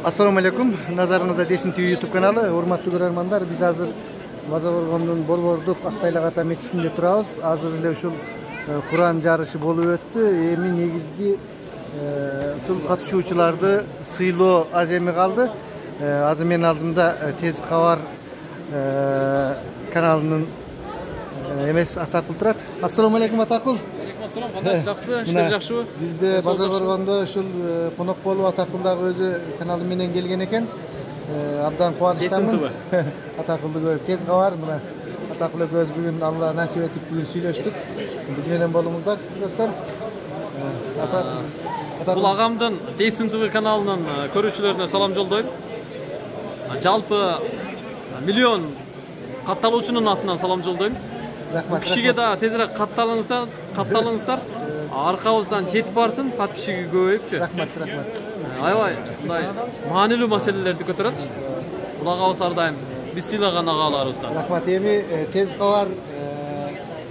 Assalamu alaikum. Nazarınızda Desin TV YouTube kanalı. Hormatly görermanlar, biz hazır Bazaborgondун Борбордук Актайлак ата мечитинде турабыз. Азыр эле ушул Куран жарышы болуп өттү. Эми негизги ушул катышуучуларды сыйлоо аз эми калды. Азыр менин алдымда Тез Кабар каналынын эмес Атакул турат. Ассаламу алейкум Атакул. Assalamu alaikum. Жакшыбы? Иштер жакшыбы? Бизде Базарборгондо ушул конок болуп Атакулдагы өзү каналы менен келген экен. Абдан кубанычтамын. Атакулду көрүп Тез Кабар мына Атакул экөөбүз бүгүн Алла насип этип бүгүн сүйлөштүк. Биз менен болуңуздар, достор. Бул агамдын Desin TV каналынын көрүүчүлөрүнө салам жолдойм. Жалпы миллион катталуучунун атынан салам жолдойм. Рахмат. Кишиге да тезирээк катталыңыздар. Аркабыздан жетип барсын, подписчиги көбөйүпчү. Рахмат. Аябай мындай маанилүү маселелерди көтөрөт. Бул агабыз ар дайым биз сыйлаган агаларыбыздан. Рахмат. Эми Тез Кабар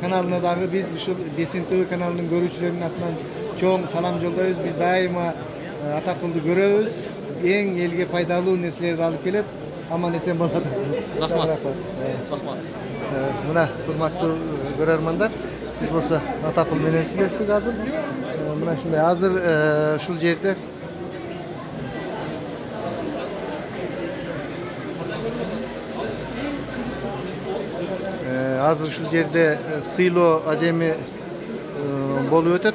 каналына дагы биз ушул Desin TV каналынын көрүүчүлөрүнүн атынан чоң салам жолдойбуз. Биз дайыма Атакулду көрөбүз. Эң элге пайдалуу нерселерди алып келет. Аман эсен болот. Рахмат. Мына урматтуу көрөрмандар, биз болсо Атакул менен сүйлөштүк азыр. Мына ушундай азыр ушул жерде сыйлоо аз эми болуп өтөт.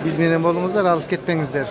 Биз менен болуңуздар, алыс кетпеңиздер.